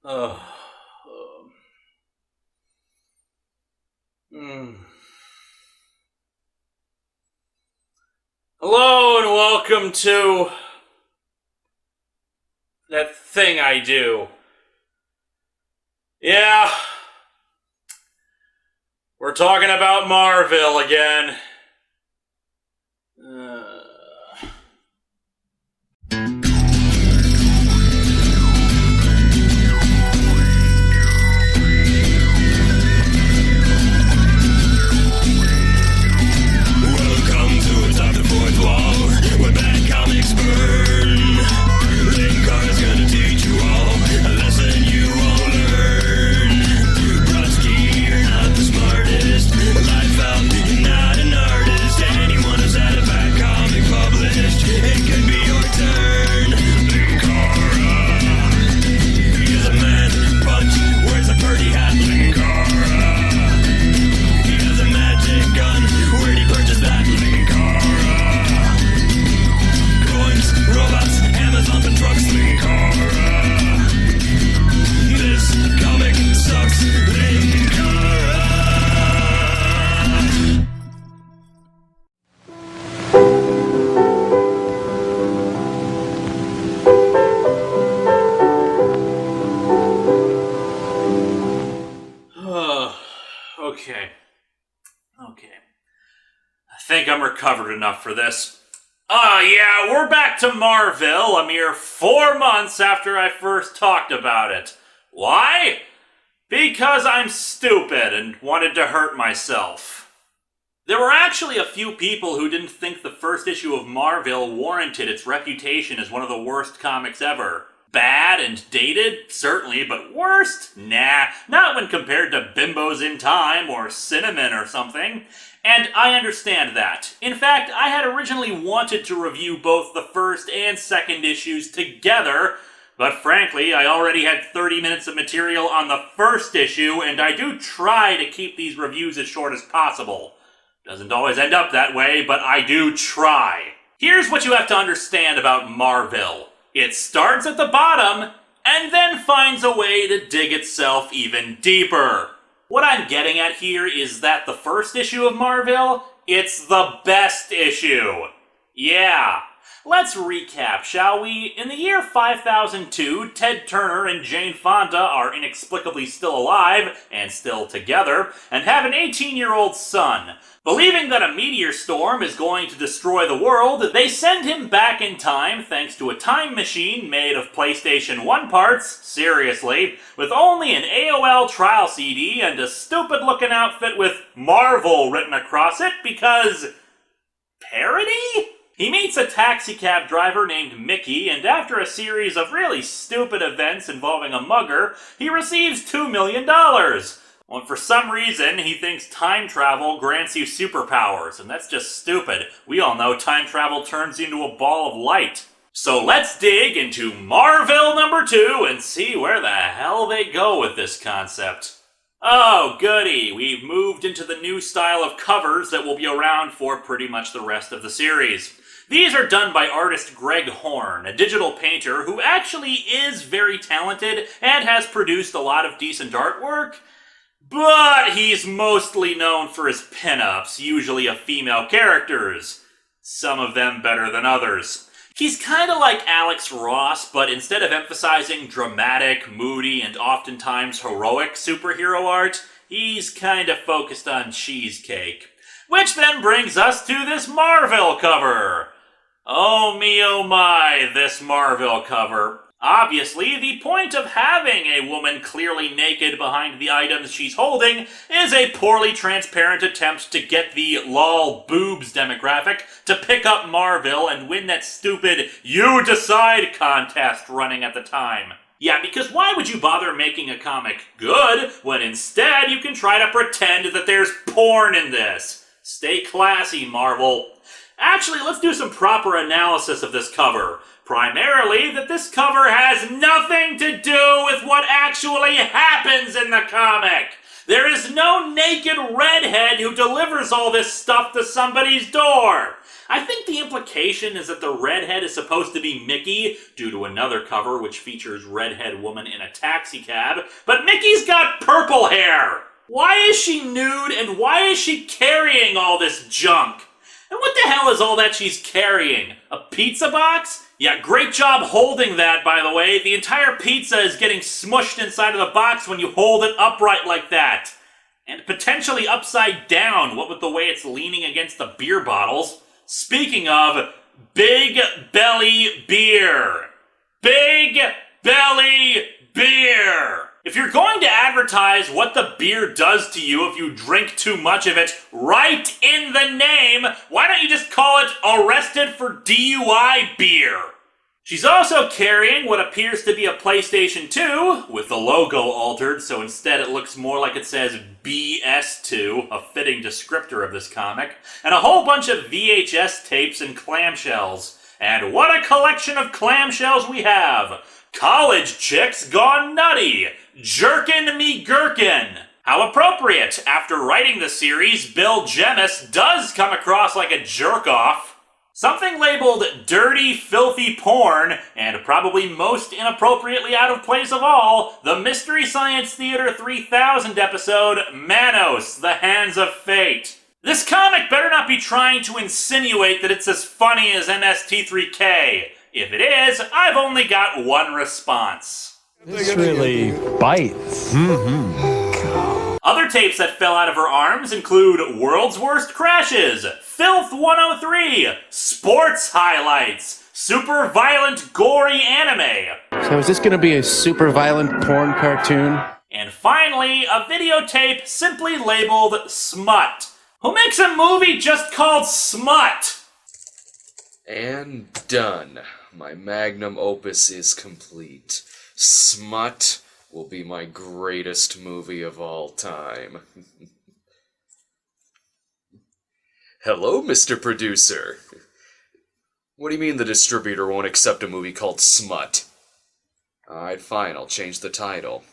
Uh, mm. Hello and welcome to that thing I do. Yeah, we're talking about Marville again. Welcome to Atop the Fourth Wall, where bad comics burn. Linkara's gonna teach you all a lesson you won't learn. Brodsky, you're not the smartest. Life out, you're not an artist. Anyone who's had a bad comic published, it could be your turn. Linkara, he is a man punch, wears a birdie hat. Linkara, he has a magic gun. Where'd he purchase that? Linkara. Coins, robots, Amazons and trucks. Linkara. This comic sucks. Linkara. Okay. I think I'm recovered enough for this. Yeah, we're back to Marville a mere 4 months after I first talked about it. Why? Because I'm stupid and wanted to hurt myself. There were actually a few people who didn't think the first issue of Marville warranted its reputation as one of the worst comics ever. Bad and dated? Certainly, but worst? Nah, not when compared to Bimbos in Time or Cinnamon or something. And I understand that. In fact, I had originally wanted to review both the first and second issues together, but frankly, I already had 30 minutes of material on the first issue, and I do try to keep these reviews as short as possible. Doesn't always end up that way, but I do try. Here's what you have to understand about Marville. It starts at the bottom, and then finds a way to dig itself even deeper. What I'm getting at here is that the first issue of Marville, it's the best issue. Yeah. Let's recap, shall we? In the year 5002, Ted Turner and Jane Fonda are inexplicably still alive, and still together, and have an 18-year-old son. Believing that a meteor storm is going to destroy the world, they send him back in time thanks to a time machine made of PlayStation 1 parts, seriously, with only an AOL trial CD and a stupid-looking outfit with Marvel written across it because... parody? He meets a taxicab driver named Mickey, and after a series of really stupid events involving a mugger, he receives $2 million. Well, for some reason, he thinks time travel grants you superpowers, and that's just stupid. We all know time travel turns you into a ball of light. So let's dig into Marville number 2 and see where the hell they go with this concept. Oh, goody, we've moved into the new style of covers that will be around for pretty much the rest of the series. These are done by artist Greg Horn, a digital painter who actually is very talented and has produced a lot of decent artwork, but he's mostly known for his pinups, usually of female characters, some of them better than others. He's kinda like Alex Ross, but instead of emphasizing dramatic, moody, and oftentimes heroic superhero art, he's kinda focused on cheesecake. Which then brings us to this Marville cover. Oh me, oh my, this Marville cover. Obviously, the point of having a woman clearly naked behind the items she's holding is a poorly transparent attempt to get the lol boobs demographic to pick up Marville and win that stupid You Decide contest running at the time. Yeah, because why would you bother making a comic good when instead you can try to pretend that there's porn in this? Stay classy, Marvel. Actually, let's do some proper analysis of this cover. Primarily, that this cover has nothing to do with what actually happens in the comic. There is no naked redhead who delivers all this stuff to somebody's door. I think the implication is that the redhead is supposed to be Mickey, due to another cover which features redhead woman in a taxi cab, but Mickey's got purple hair! Why is she nude, and why is she carrying all this junk? And what the hell is all that she's carrying? A pizza box? Yeah, great job holding that, by the way. The entire pizza is getting smushed inside of the box when you hold it upright like that. And potentially upside down, what with the way it's leaning against the beer bottles. Speaking of, Big Belly Beer. Big Belly Beer! If you're going to advertise what the beer does to you if you drink too much of it right in the name, why don't you just call it Arrested for DUI Beer? She's also carrying what appears to be a PlayStation 2, with the logo altered, so instead it looks more like it says BS2, a fitting descriptor of this comic, and a whole bunch of VHS tapes and clamshells. And what a collection of clamshells we have! College chicks gone nutty! Jerkin' me gherkin! How appropriate! After writing the series, Bill Jemas does come across like a jerk-off. Something labeled dirty, filthy porn, and probably most inappropriately out of place of all, the Mystery Science Theater 3000 episode, Manos, The Hands of Fate. This comic better not be trying to insinuate that it's as funny as MST3K. If it is, I've only got one response. This really bites. Other tapes that fell out of her arms include World's Worst Crashes, Filth 103, Sports Highlights, Super Violent Gory Anime, So is this gonna be a super violent porn cartoon? and finally, a videotape simply labeled Smut. Who makes a movie just called Smut? And done. My magnum opus is complete. Smut will be my greatest movie of all time. Hello, Mr. Producer. What do you mean the distributor won't accept a movie called Smut? Alright, fine, I'll change the title.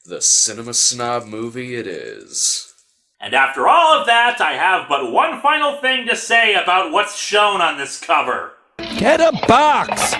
The Cinema Snob Movie it is. And after all of that, I have but one final thing to say about what's shown on this cover. Get a box!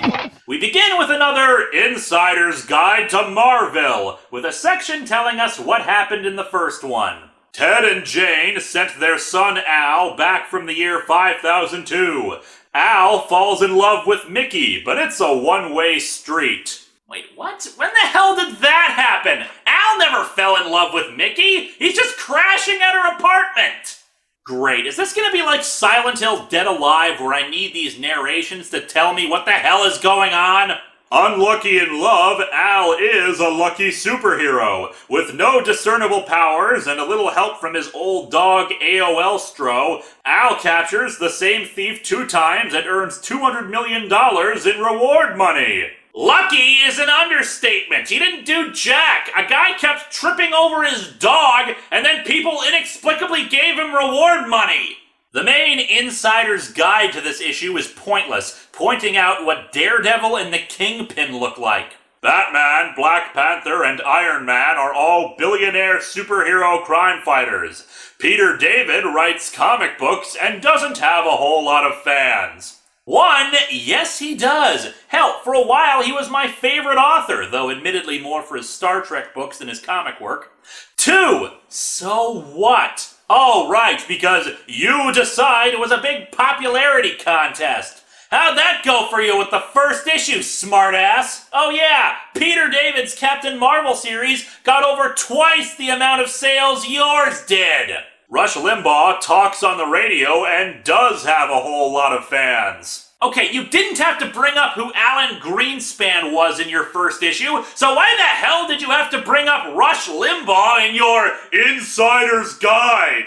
We begin with another Insider's Guide to Marville, with a section telling us what happened in the first one. Ted and Jane sent their son Al back from the year 5002. Al falls in love with Mickey, but it's a one-way street. Wait, what? When the hell did that happen? Al never fell in love with Mickey! He's just crashing at her apartment! Great, is this gonna be like Silent Hill Dead Alive, where I need these narrations to tell me what the hell is going on? Unlucky in love, Al is a lucky superhero. With no discernible powers and a little help from his old dog AOL Stro, Al captures the same thief 2 times and earns $200 million in reward money. Lucky is an understatement. He didn't do jack. A guy kept tripping over his dog, and then people inexplicably gave him reward money. The main insider's guide to this issue is pointless, pointing out what Daredevil and the Kingpin look like. Batman, Black Panther, and Iron Man are all billionaire superhero crime fighters. Peter David writes comic books and doesn't have a whole lot of fans. 1, yes he does. Hell, for a while he was my favorite author, though admittedly more for his Star Trek books than his comic work. 2, so what? Oh, right, because You Decide was a big popularity contest. How'd that go for you with the first issue, smartass? Oh yeah, Peter David's Captain Marvel series got over twice the amount of sales yours did. Rush Limbaugh talks on the radio and does have a whole lot of fans. Okay, you didn't have to bring up who Alan Greenspan was in your first issue, so why the hell did you have to bring up Rush Limbaugh in your Insider's Guide?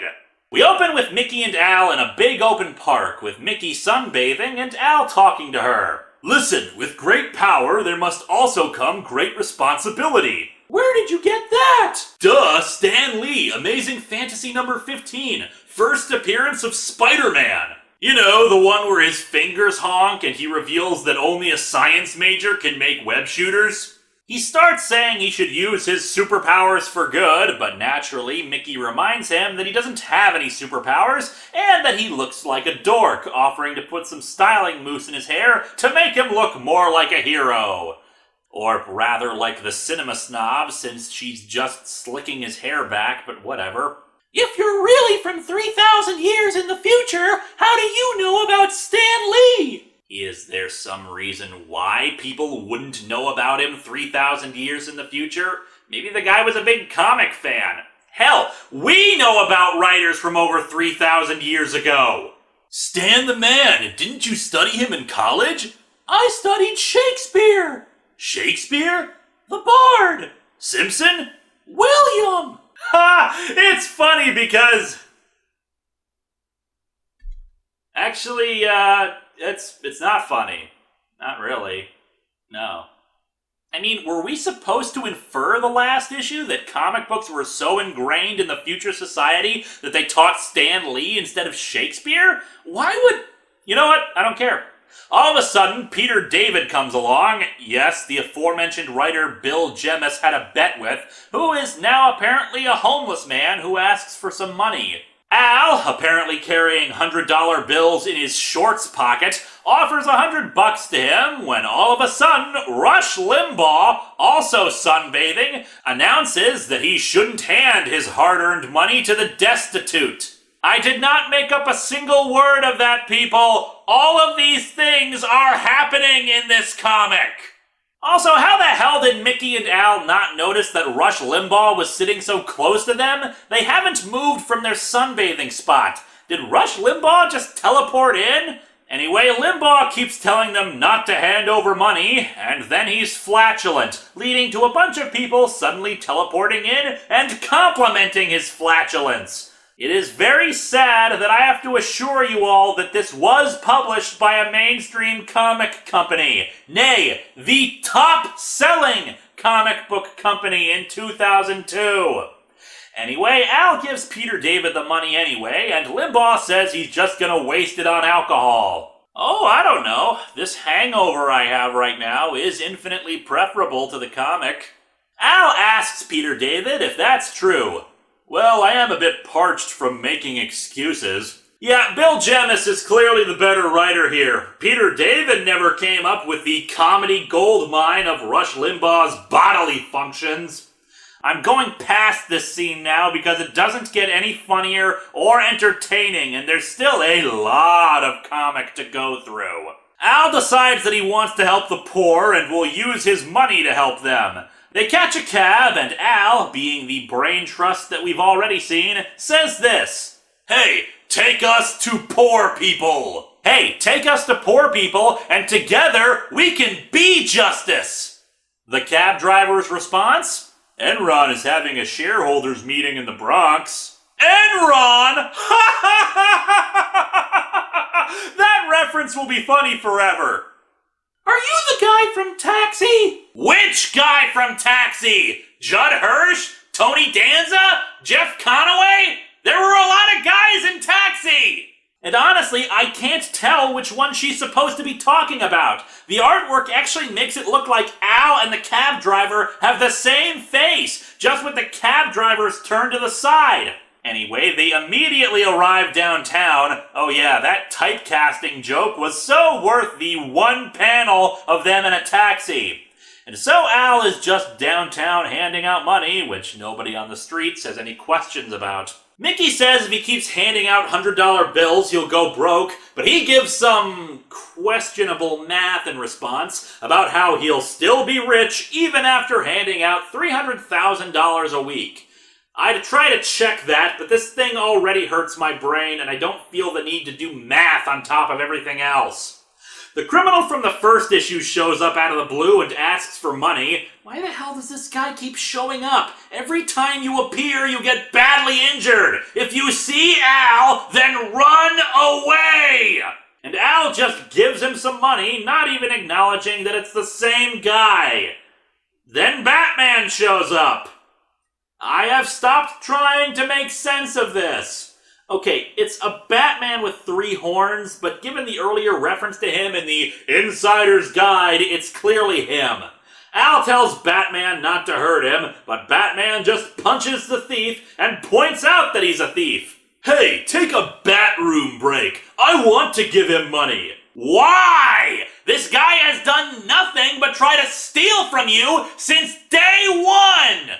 We open with Mickey and Al in a big open park, with Mickey sunbathing and Al talking to her. Listen, with great power there must also come great responsibility. Where did you get that? Duh, Stan Lee, Amazing Fantasy number 15, first appearance of Spider-Man. You know, the one where his fingers honk and he reveals that only a science major can make web shooters? He starts saying he should use his superpowers for good, but naturally Mickey reminds him that he doesn't have any superpowers and that he looks like a dork, offering to put some styling mousse in his hair to make him look more like a hero. Or rather like the cinema snob, since she's just slicking his hair back, but whatever. If you're really from 3,000 years in the future, how do you know about Stan Lee? Is there some reason why people wouldn't know about him 3,000 years in the future? Maybe the guy was a big comic fan. Hell, we know about writers from over 3,000 years ago. Stan the Man, didn't you study him in college? I studied Shakespeare. Shakespeare? The Bard. Simpson? William. Ha! It's funny because... Actually, it's not funny. Not really. No. I mean, were we supposed to infer the last issue that comic books were so ingrained in the future society that they taught Stan Lee instead of Shakespeare? Why would... You know what? I don't care. All of a sudden, Peter David comes along, yes, the aforementioned writer Bill Jemas had a bet with, who is now apparently a homeless man who asks for some money. Al, apparently carrying $100 bills in his shorts pocket, offers $100 to him when all of a sudden, Rush Limbaugh, also sunbathing, announces that he shouldn't hand his hard-earned money to the destitute. I did not make up a single word of that, people. All of these things are happening in this comic. Also, how the hell did Mickey and Al not notice that Rush Limbaugh was sitting so close to them? They haven't moved from their sunbathing spot. Did Rush Limbaugh just teleport in? Anyway, Limbaugh keeps telling them not to hand over money, and then he's flatulent, leading to a bunch of people suddenly teleporting in and complimenting his flatulence. It is very sad that I have to assure you all that this was published by a mainstream comic company. Nay, the top-selling comic book company in 2002. Anyway, Al gives Peter David the money anyway, and Limbaugh says he's just gonna waste it on alcohol. Oh, I don't know. This hangover I have right now is infinitely preferable to the comic. Al asks Peter David if that's true. Well, I am a bit parched from making excuses. Yeah, Bill Jemas is clearly the better writer here. Peter David never came up with the comedy goldmine of Rush Limbaugh's bodily functions. I'm going past this scene now because it doesn't get any funnier or entertaining, and there's still a lot of comic to go through. Al decides that he wants to help the poor and will use his money to help them. They catch a cab, and Al, being the brain trust that we've already seen, says this. Hey, take us to poor people! Hey, take us to poor people, and together we can be justice! The cab driver's response? Enron is having a shareholders meeting in the Bronx. Enron! That reference will be funny forever. Are you the guy from Taxi? Which guy from Taxi? Judd Hirsch? Tony Danza? Jeff Conaway? There were a lot of guys in Taxi! And honestly, I can't tell which one she's supposed to be talking about. The artwork actually makes it look like Al and the cab driver have the same face, just with the cab driver's turned to the side. Anyway, they immediately arrive downtown. Oh yeah, that typecasting joke was so worth the one panel of them in a taxi. And so Al is just downtown handing out money, which nobody on the streets has any questions about. Mickey says if he keeps handing out $100 bills, he'll go broke, but he gives some questionable math in response about how he'll still be rich even after handing out $300,000 a week. I'd try to check that, but this thing already hurts my brain, and I don't feel the need to do math on top of everything else. The criminal from the first issue shows up out of the blue and asks for money. Why the hell does this guy keep showing up? Every time you appear, you get badly injured. If you see Al, then run away! And Al just gives him some money, not even acknowledging that it's the same guy. Then Batman shows up. I have stopped trying to make sense of this. Okay, it's a Batman with 3 horns, but given the earlier reference to him in the Insider's Guide, it's clearly him. Al tells Batman not to hurt him, but Batman just punches the thief and points out that he's a thief. Hey, take a Batroom break. I want to give him money. Why? This guy has done nothing but try to steal from you since day one.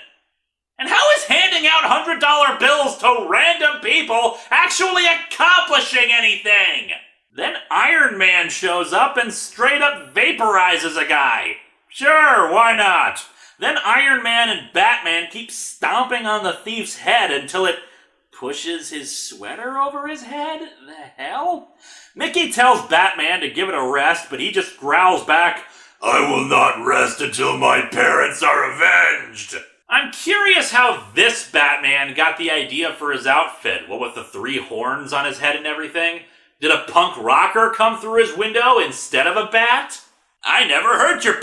And how is handing out $100 bills to random people actually accomplishing anything? Then Iron Man shows up and straight up vaporizes a guy. Sure, why not? Then Iron Man and Batman keep stomping on the thief's head until it pushes his sweater over his head? The hell? Mickey tells Batman to give it a rest, but he just growls back, I will not rest until my parents are avenged. I'm curious how this Batman got the idea for his outfit. What with the 3 horns on his head and everything? Did a punk rocker come through his window instead of a bat? I never heard your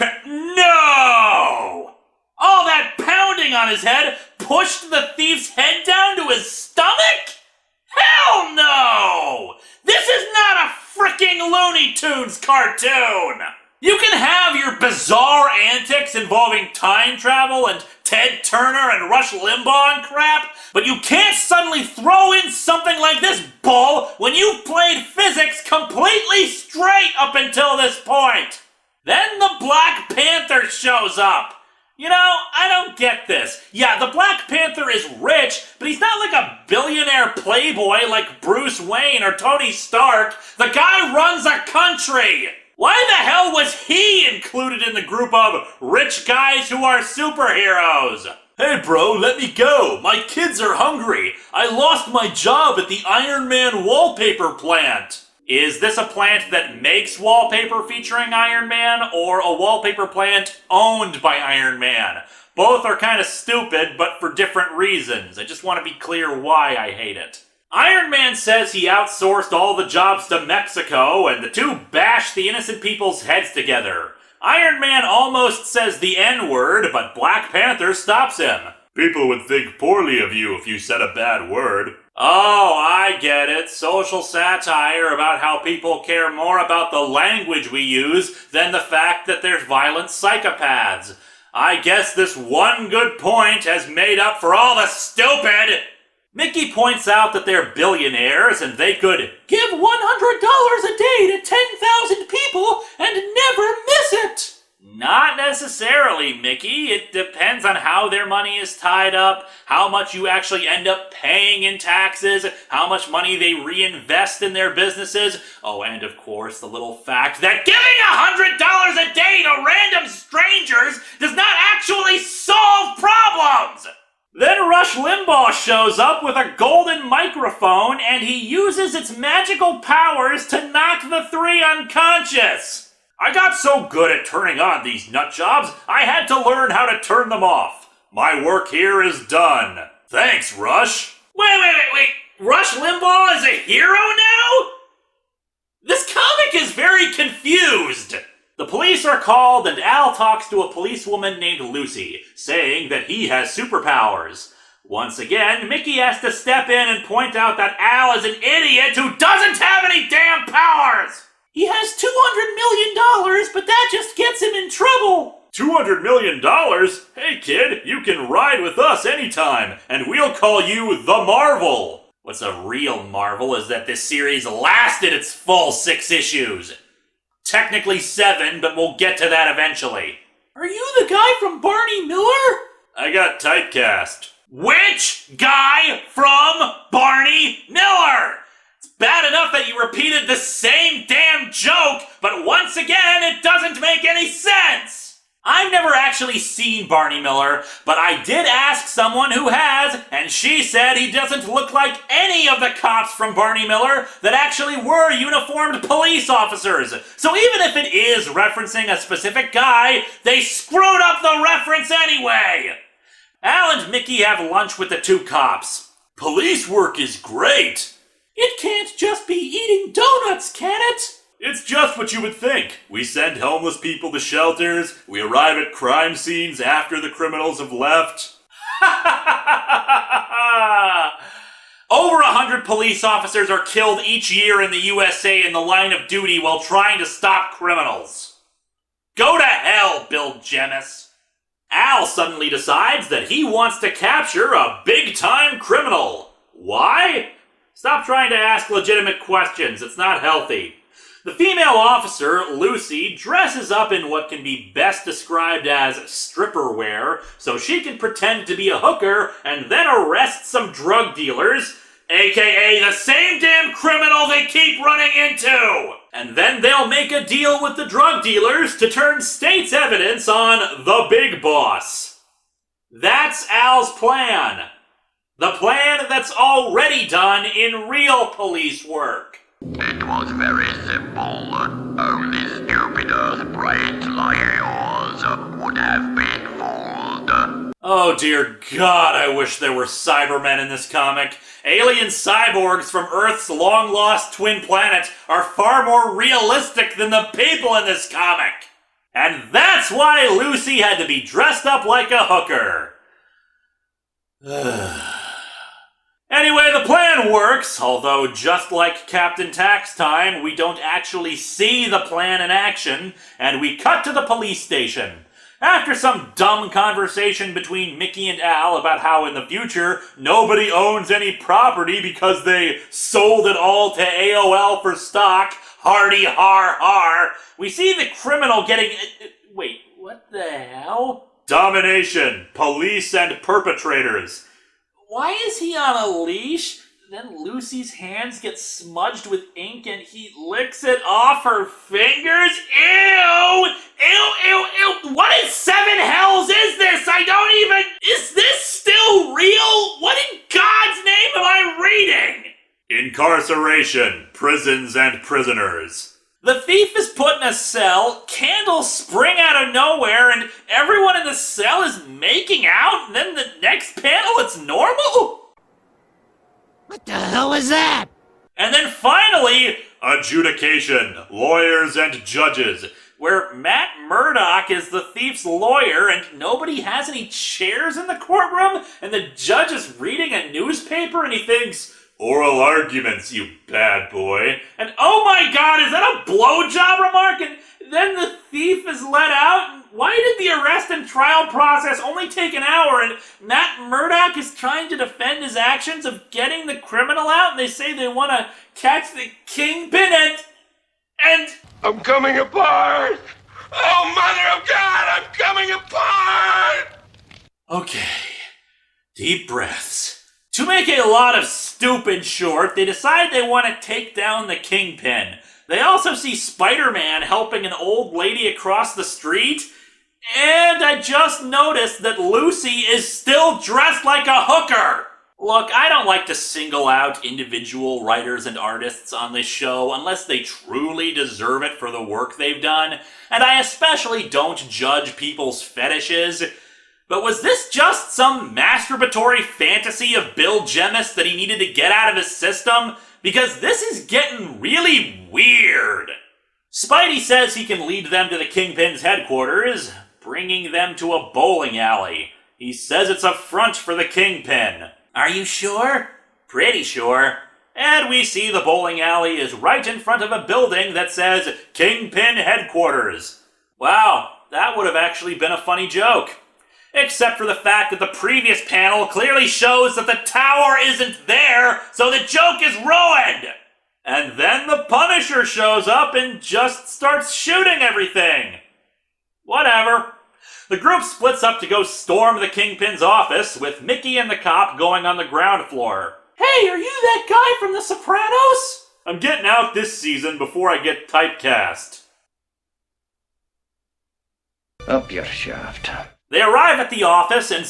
No! All that pounding on his head pushed the thief's head down to his stomach? Hell no! This is not a frickin' Looney Tunes cartoon! You can have your bizarre antics involving time travel and Ted Turner and Rush Limbaugh and crap, but you can't suddenly throw in something like this bull when you've played physics completely straight up until this point. Then the Black Panther shows up. You know, I don't get this. Yeah, the Black Panther is rich, but he's not like a billionaire playboy like Bruce Wayne or Tony Stark. The guy runs a country. Why the hell was he included in the group of rich guys who are superheroes? Hey bro, let me go. My kids are hungry. I lost my job at the Iron Man wallpaper plant. Is this a plant that makes wallpaper featuring Iron Man, or a wallpaper plant owned by Iron Man? Both are kind of stupid, but for different reasons. I just want to be clear why I hate it. Iron Man says he outsourced all the jobs to Mexico, and the two bash the innocent people's heads together. Iron Man almost says the N-word, but Black Panther stops him. People would think poorly of you if you said a bad word. Oh, I get it. Social satire about how people care more about the language we use than the fact that they're violent psychopaths. I guess this one good point has made up for all the stupid. Mickey points out that they're billionaires and they could give $100 a day to 10,000 people and never miss it. Not necessarily, Mickey. It depends on how their money is tied up, how much you actually end up paying in taxes, how much money they reinvest in their businesses. Oh, and of course, the little fact that giving $100 a day to random strangers does not actually solve problems! Then Rush Limbaugh shows up with a golden microphone and he uses its magical powers to knock the 3 unconscious. I got so good at turning on these nut jobs, I had to learn how to turn them off. My work here is done. Thanks, Rush. Wait. Rush Limbaugh is a hero now? This comic is very confused. The police are called and Al talks to a policewoman named Lucy, saying that he has superpowers. Once again, Mickey has to step in and point out that Al is an idiot who doesn't have any damn powers! He has $200 million, but that just gets him in trouble. $200 million? Hey kid, you can ride with us anytime, and we'll call you the Marvel. What's a real marvel is that this series lasted its full 6 issues. Technically 7, but we'll get to that eventually. Are you the guy from Barney Miller? I got typecast. Which guy from Barney Miller? Bad enough that you repeated the same damn joke, but once again, it doesn't make any sense! I've never actually seen Barney Miller, but I did ask someone who has, and she said he doesn't look like any of the cops from Barney Miller that actually were uniformed police officers. So even if it is referencing a specific guy, they screwed up the reference anyway! Al and Mickey have lunch with the 2 cops. Police work is great! It can't just be eating donuts, can it? It's just what you would think. We send homeless people to shelters, we arrive at crime scenes after the criminals have left. Over 100 police officers are killed each year in the USA in the line of duty while trying to stop criminals. Go to hell, Bill Jemis. Al suddenly decides that he wants to capture a big-time criminal. Why? Stop trying to ask legitimate questions. It's not healthy. The female officer, Lucy, dresses up in what can be best described as stripper wear so she can pretend to be a hooker and then arrest some drug dealers, aka the same damn criminal they keep running into! And then they'll make a deal with the drug dealers to turn state's evidence on the big boss. That's Al's plan. The plan that's already done in real police work. It was very simple. Only stupid brains like yours would have been fooled. Oh dear God, I wish there were Cybermen in this comic. Alien cyborgs from Earth's long-lost twin planet are far more realistic than the people in this comic. And that's why Lucy had to be dressed up like a hooker. Anyway, the plan works, although just like Captain Tax Time, we don't actually see the plan in action, and we cut to the police station. After some dumb conversation between Mickey and Al about how in the future nobody owns any property because they sold it all to AOL for stock, hardy har har, we see the criminal getting... Wait, what the hell? Domination, police and perpetrators. Why is he on a leash? Then Lucy's hands get smudged with ink and he licks it off her fingers? Ew! Ew, ew, ew! What in seven hells is this? I don't even... Is this still real? What in God's name am I reading? Incarceration, prisons and prisoners. The thief is put in a cell, candles spring out of nowhere, and everyone in the cell is making out, and then the next panel it's normal? What the hell is that? And then finally, adjudication, lawyers and judges, where Matt Murdock is the thief's lawyer and nobody has any chairs in the courtroom, and the judge is reading a newspaper and he thinks, oral arguments, you bad boy. And oh my God, is that a blowjob remark? And then the thief is let out. Why did the arrest and trial process only take an hour? And Matt Murdock is trying to defend his actions of getting the criminal out, and they say they want to catch the kingpin and... I'm coming apart! Oh, Mother of God, I'm coming apart! Okay, deep breaths. To make a lot of stupid short, they decide they want to take down the kingpin. They also see Spider-Man helping an old lady across the street, and I just noticed that Lucy is still dressed like a hooker. Look, I don't like to single out individual writers and artists on this show unless they truly deserve it for the work they've done, and I especially don't judge people's fetishes. But was this just some masturbatory fantasy of Bill Jemis that he needed to get out of his system? Because this is getting really weird. Spidey says he can lead them to the Kingpin's headquarters, bringing them to a bowling alley. He says it's a front for the Kingpin. Are you sure? Pretty sure. And we see the bowling alley is right in front of a building that says Kingpin Headquarters. Wow, that would have actually been a funny joke. Except for the fact that the previous panel clearly shows that the tower isn't there, so the joke is ruined! And then the Punisher shows up and just starts shooting everything. Whatever. The group splits up to go storm the Kingpin's office, with Mickey and the cop going on the ground floor. Hey, are you that guy from The Sopranos? I'm getting out this season before I get typecast. Up your shaft. They arrive at the office and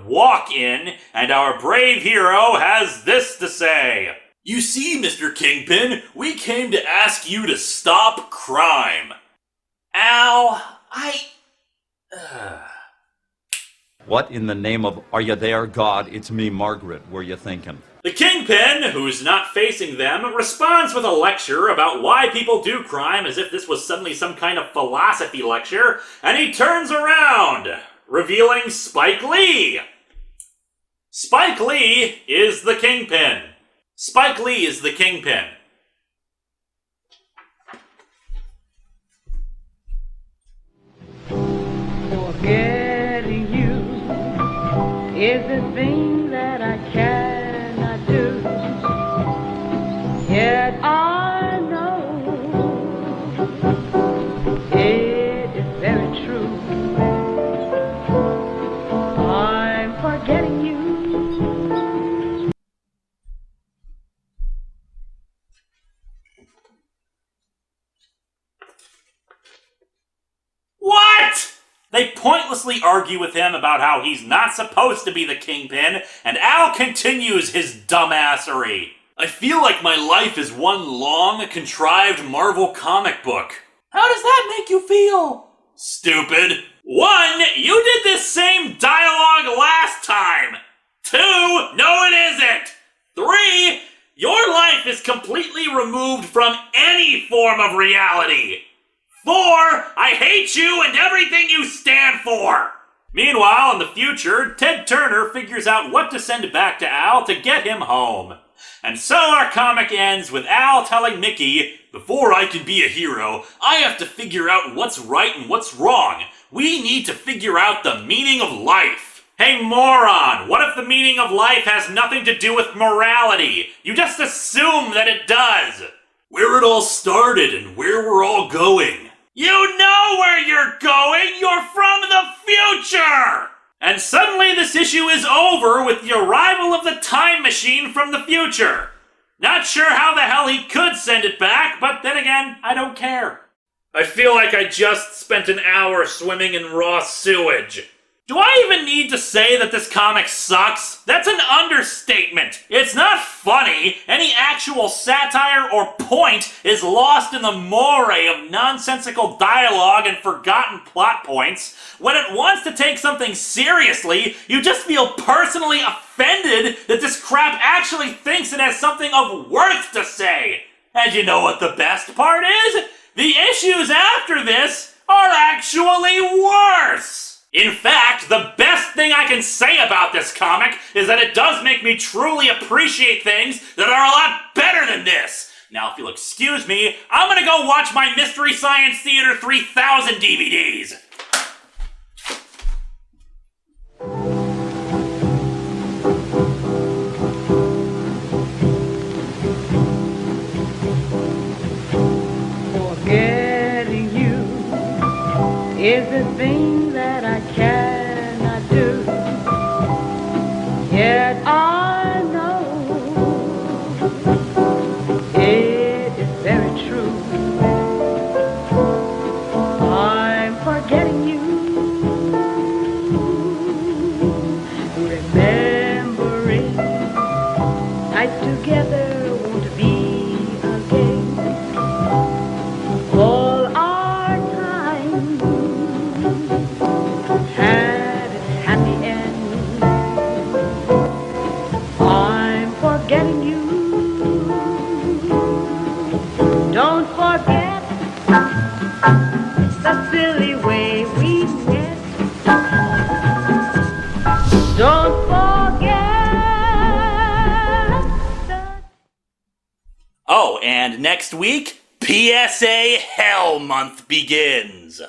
walk in, and our brave hero has this to say. You see, Mr. Kingpin, we came to ask you to stop crime. Al, What in the name of are you there, God? It's me, Margaret, were you thinking? The Kingpin, who's not facing them, responds with a lecture about why people do crime as if this was suddenly some kind of philosophy lecture, and he turns around, revealing Spike Lee. Spike Lee is the Kingpin. Spike Lee is the Kingpin. Yet I know it is very true. I'm forgetting you. What? They pointlessly argue with him about how he's not supposed to be the Kingpin, and Al continues his dumbassery. I feel like my life is one long, contrived Marvel comic book. How does that make you feel? Stupid. 1, you did this same dialogue last time. 2, no it isn't. 3, your life is completely removed from any form of reality. 4, I hate you and everything you stand for. Meanwhile, in the future, Ted Turner figures out what to send back to Al to get him home. And so our comic ends with Al telling Mickey, before I can be a hero, I have to figure out what's right and what's wrong. We need to figure out the meaning of life. Hey moron, what if the meaning of life has nothing to do with morality? You just assume that it does. Where it all started and where we're all going. You know where you're going! You're from the future! And suddenly this issue is over with the arrival of the time machine from the future. Not sure how the hell he could send it back, but then again, I don't care. I feel like I just spent an hour swimming in raw sewage. Do I even need to say that this comic sucks? That's an understatement. It's not funny. Any actual satire or point is lost in the moray of nonsensical dialogue and forgotten plot points. When it wants to take something seriously, you just feel personally offended that this crap actually thinks it has something of worth to say. And you know what the best part is? The issues after this are actually worse. In fact, the best thing I can say about this comic is that it does make me truly appreciate things that are a lot better than this. Now, if you'll excuse me, I'm gonna go watch my Mystery Science Theater 3000 DVDs. Forgetting you is the thing that I cannot do. Yet I know it is very true. I'm forgetting you. Remembering nights together won't be again. All our time had its happy end. I'm forgetting you. Don't forget, it's a silly way we met. Don't forget that. Oh, and next week, PSA Hell Month begins.